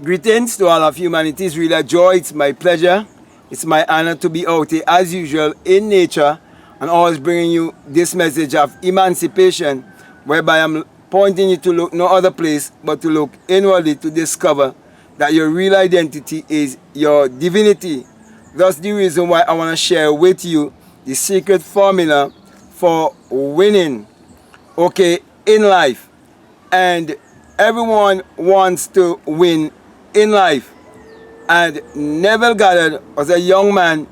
Greetings to all of humanity. It's really a joy. It's my pleasure. It's my honor to be out here as usual in nature and always bringing you this message of emancipation, whereby I'm pointing you to look no other place but to look inwardly to discover that your real identity is your divinity. That's the reason why I want to share with you the secret formula for winning, okay, in life. And everyone wants to win in life. And Neville Goddard was a young man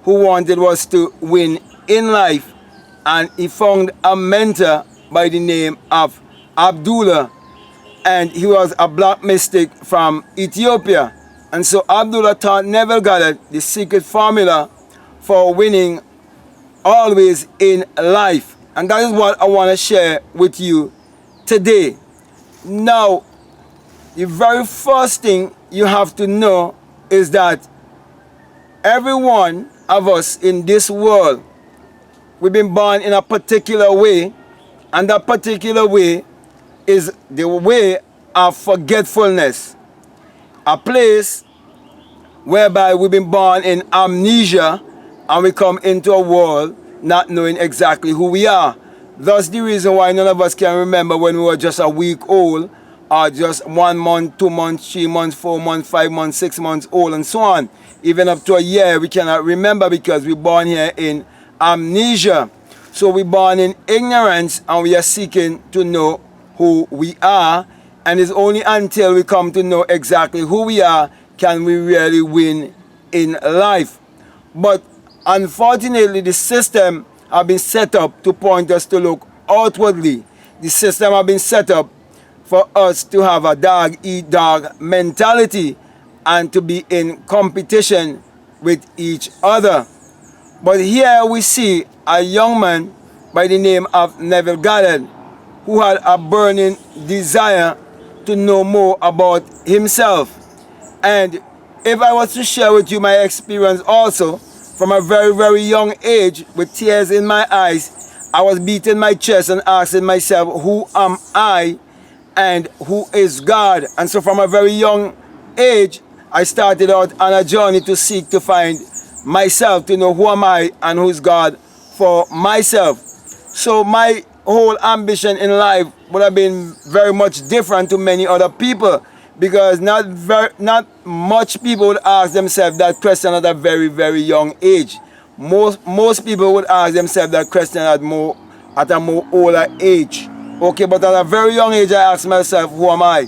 who wanted was to win in life, and he found a mentor by the name of Abdullah, and he was a black mystic from Ethiopia. And so Abdullah taught Neville Goddard the secret formula for winning always in life. And that is what I want to share with you today. Now, the very first thing you have to know is that every one of us in this world, we've been born in a particular way, and that particular way is the way of forgetfulness. A place whereby we've been born in amnesia and we come into a world not knowing exactly who we are. That's the reason why none of us can remember when we were just a week old, or just 1 month, 2 months, 3 months, 4 months, 5 months, 6 months old, and so on. Even up to a year, we cannot remember because we're born here in amnesia. So we're born in ignorance and we are seeking to know who we are. And it's only until we come to know exactly who we are can we really win in life. But unfortunately, the system has been set up to point us to look outwardly. The system has been set up for us to have a dog-eat-dog mentality and to be in competition with each other. But here we see a young man by the name of Neville Goddard who had a burning desire to know more about himself. And if I was to share with you my experience also, from a very, very young age, with tears in my eyes, I was beating my chest and asking myself, who am I and who is God? And so from a very young age, I started out on a journey to seek to find myself, to know who am I and who is God for myself. So my whole ambition in life would have been very much different to many other people, because not much people would ask themselves that question at a very, very young age. Most people would ask themselves that question at a more older age. Okay, but at a very young age, I asked myself, who am I?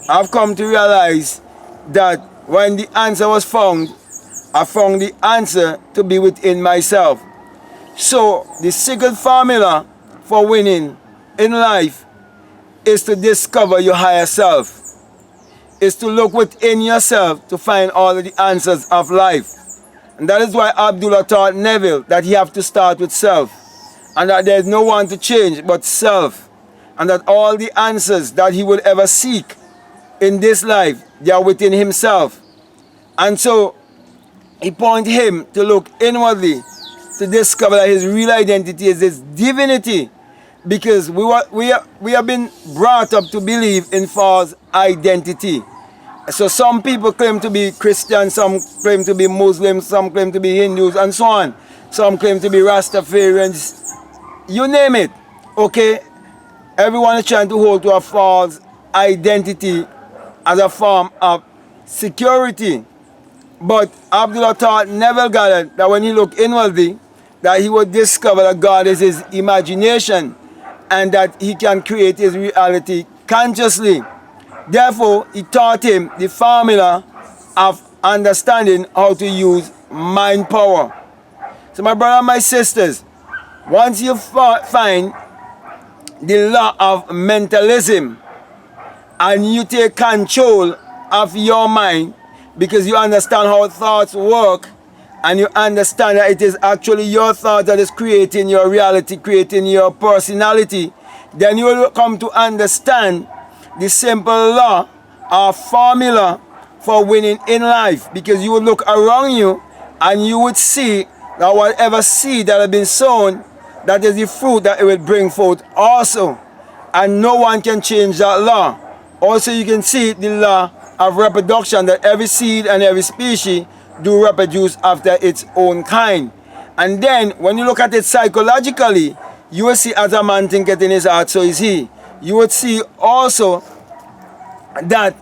I've come to realize that when the answer was found, I found the answer to be within myself. So the secret formula for winning in life is to discover your higher self. Is to look within yourself to find all of the answers of life. And that is why Abdullah taught Neville that he have to start with self, and that there is no one to change but self, and that all the answers that he would ever seek in this life, they are within himself. And so he pointed him to look inwardly to discover that his real identity is his divinity, because we have been brought up to believe in false identity. So some people claim to be Christian, some claim to be Muslims, some claim to be Hindus, and so on. Some claim to be Rastafarians. You name it, okay? Everyone is trying to hold to a false identity as a form of security. But Abdullah taught Neville Goddard that when he looked inwardly, that he would discover that God is his imagination and that he can create his reality consciously. Therefore, he taught him the formula of understanding how to use mind power. So my brother and my sisters, once you find the law of mentalism and you take control of your mind, because you understand how thoughts work, and you understand that it is actually your thought that is creating your reality, creating your personality, then you will come to understand the simple law or formula for winning in life. Because you would look around you and you would see that whatever seed that has been sown, that is the fruit that it will bring forth also. And no one can change that law. Also, you can see the law of reproduction, that every seed and every species do reproduce after its own kind. And then when you look at it psychologically, you will see, as a man thinketh in his heart, so is he. You would see also that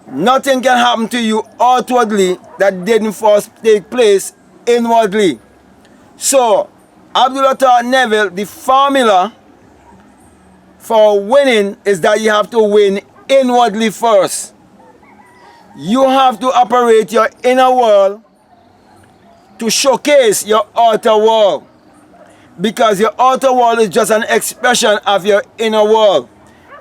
nothing can happen to you outwardly that didn't first take place inwardly. So Abdullah taught Neville the formula for winning is that you have to win inwardly first. You have to operate your inner world to showcase your outer world, because your outer world is just an expression of your inner world.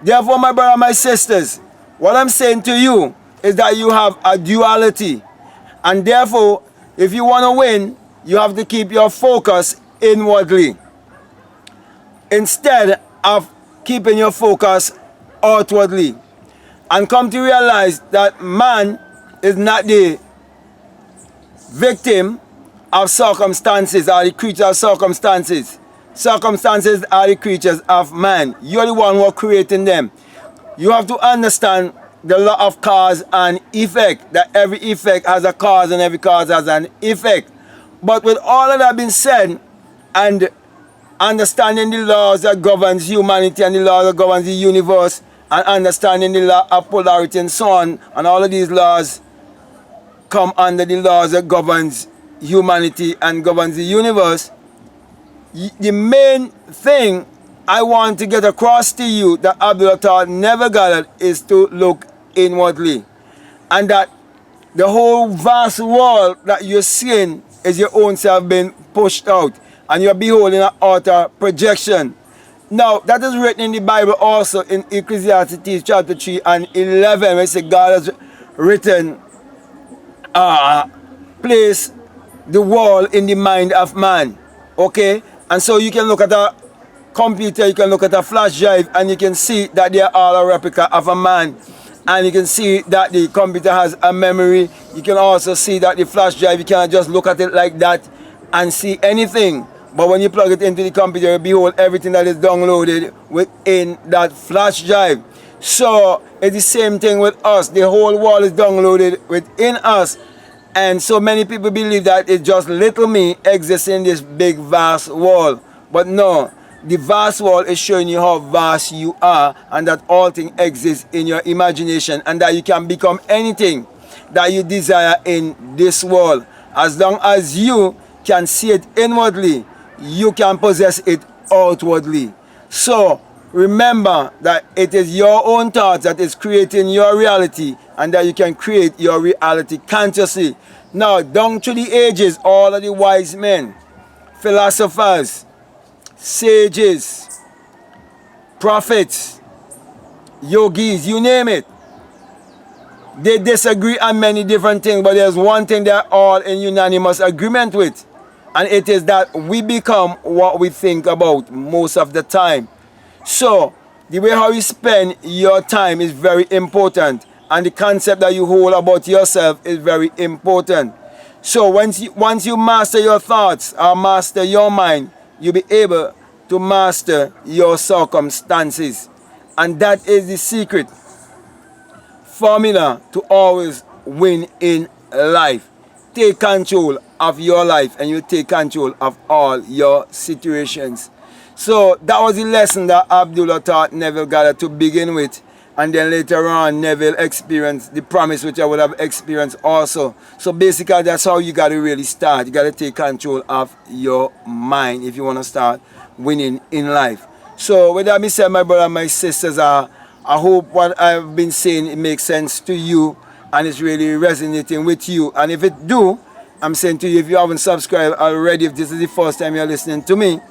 Therefore, my brother, my sisters, what I'm saying to you is that you have a duality, and therefore, if you want to win, you have to keep your focus inwardly instead of keeping your focus outwardly, and come to realize that man is not the victim of circumstances or the creature of circumstances. Circumstances are the creatures of man. You're the one who are creating them. You have to understand the law of cause and effect, that every effect has a cause and every cause has an effect. But with all of that being said, and understanding the laws that governs humanity and the laws that governs the universe, and understanding the law of polarity and so on, and all of these laws come under the laws that governs humanity and governs the universe, the main thing I want to get across to you that Abdullah taught Neville Goddard is to look inwardly, and that the whole vast world that you're seeing is your own self being pushed out, and you're beholding an outer projection. Now, that is written in the Bible also in Ecclesiastes chapter 3 and 11, where it says God has written, place the world in the mind of man. Okay? And so you can look at a computer, you can look at a flash drive, and you can see that they are all a replica of a man. And you can see that the computer has a memory. You can also see that the flash drive, you cannot just look at it like that and see anything. But when you plug it into the computer, you behold everything that is downloaded within that flash drive. So it's the same thing with us. The whole world is downloaded within us. And so many people believe that it's just little me exists in this big vast world. But no, the vast world is showing you how vast you are, and that all things exist in your imagination, and that you can become anything that you desire in this world. As long as you can see it inwardly, you can possess it outwardly. So remember that it is your own thoughts that is creating your reality, and that you can create your reality consciously. Now, down through the ages, all of the wise men, philosophers, sages, prophets, yogis, you name it, they disagree on many different things, but there's one thing they're all in unanimous agreement with, and it is that we become what we think about most of the time. So the way how you spend your time is very important, and the concept that you hold about yourself is very important. So once you master your thoughts or master your mind, you'll be able to master your circumstances. And that is the secret formula to always win in life. Take control of your life, and you take control of all your situations. So that was the lesson that Abdullah taught Neville Goddard to begin with. And then later on, Neville experienced the promise which I would have experienced also. So basically, that's how you got to really start. You got to take control of your mind if you want to start winning in life. So with that being said, my brother and my sisters, I hope what I've been saying, it makes sense to you, and it's really resonating with you. And if it do, I'm saying to you, if you haven't subscribed already, if this is the first time you're listening to me,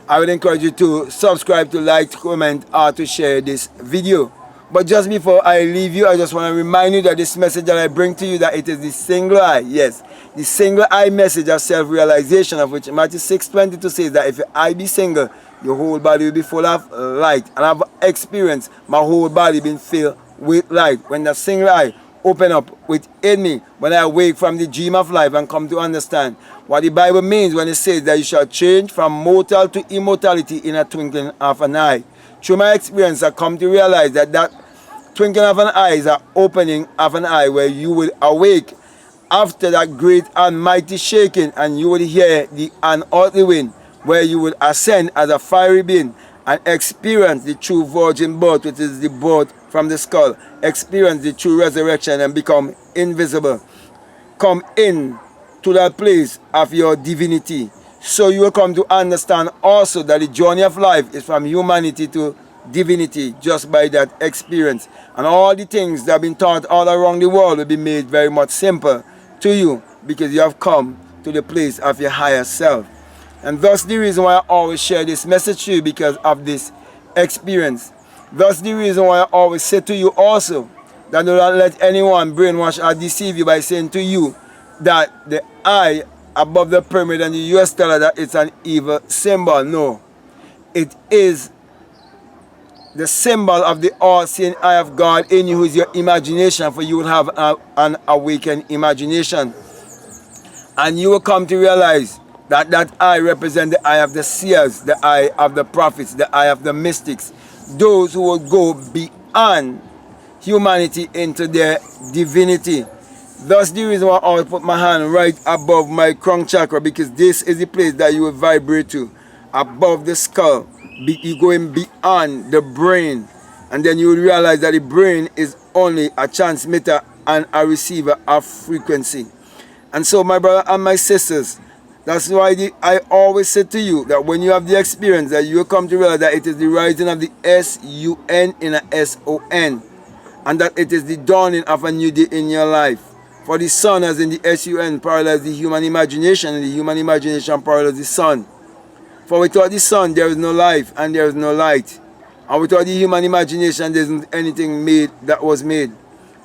I would encourage you to subscribe, to like, to comment, or to share this video. But just before I leave you, I just want to remind you that this message that I bring to you, that it is the single eye, yes, the single eye message of self-realization, of which Matthew 6:22 says that if your eye be single, your whole body will be full of light. And I've experienced my whole body being filled with light. When the single eye open up within me, when I awake from the dream of life and come to understand what the Bible means when it says that you shall change from mortal to immortality in a twinkling of an eye. Through my experience, I come to realize that twinkling of an eye is an opening of an eye where you will awake after that great and mighty shaking, and you will hear the unearthly wind, where you will ascend as a fiery being and experience the true virgin birth, which is the birth from the skull. Experience the true resurrection and become invisible. Come in to that place of your divinity. So you will come to understand also that the journey of life is from humanity to divinity just by that experience. And all the things that have been taught all around the world will be made very much simple to you because you have come to the place of your higher self. And thus the reason why I always share this message to you, because of this experience. Thus the reason why I always say to you also that do not let anyone brainwash or deceive you by saying to you that the eye above the pyramid and the US dollar, that it's an evil symbol. No, it is the symbol of the all-seeing eye of God in you, who is your imagination, for you will have an awakened imagination. And you will come to realize that that eye represents the eye of the seers, the eye of the prophets, the eye of the mystics, those who will go beyond humanity into their divinity. Thus the reason why I always put my hand right above my crown chakra, because this is the place that you will vibrate to, above the skull. You're going beyond the brain, and then you will realize that the brain is only a transmitter and a receiver of frequency. And so my brother and my sisters, that's why I always say to you that when you have the experience, that you will come to realize that it is the rising of the S-U-N in a S-O-N, and that it is the dawning of a new day in your life. For the sun, as in the S-U-N, parallels the human imagination, and the human imagination parallels the sun. For without the sun, there is no life and there is no light. And without the human imagination, there isn't anything made that was made.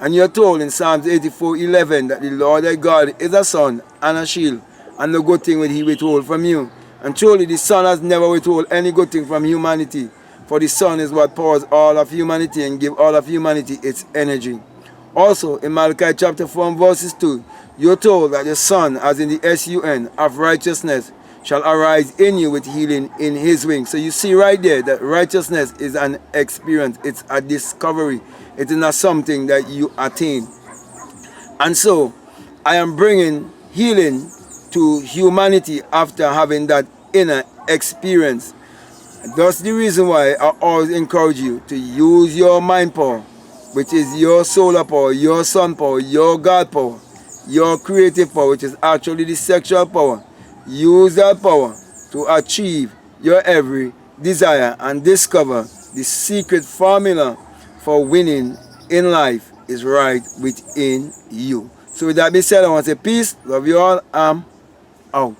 And you're told in Psalms 84:11 that the Lord thy God is a sun and a shield, and no good thing will he withhold from you. And truly the sun has never withhold any good thing from humanity. For the sun is what powers all of humanity and gives all of humanity its energy. Also in Malachi chapter 4 and verses 2, you're told that the sun, as in the S-U-N, of righteousness, shall arise in you with healing in his wings. So you see right there that righteousness is an experience. It's a discovery. It is not something that you attain. And so I am bringing healing to humanity after having that inner experience. That's the reason why I always encourage you to use your mind power, which is your solar power, your sun power, your God power, your creative power, which is actually the sexual power. Use that power to achieve your every desire and discover the secret formula for winning in life is right within you. So with that being said, I want to say peace, love you all, I'm out.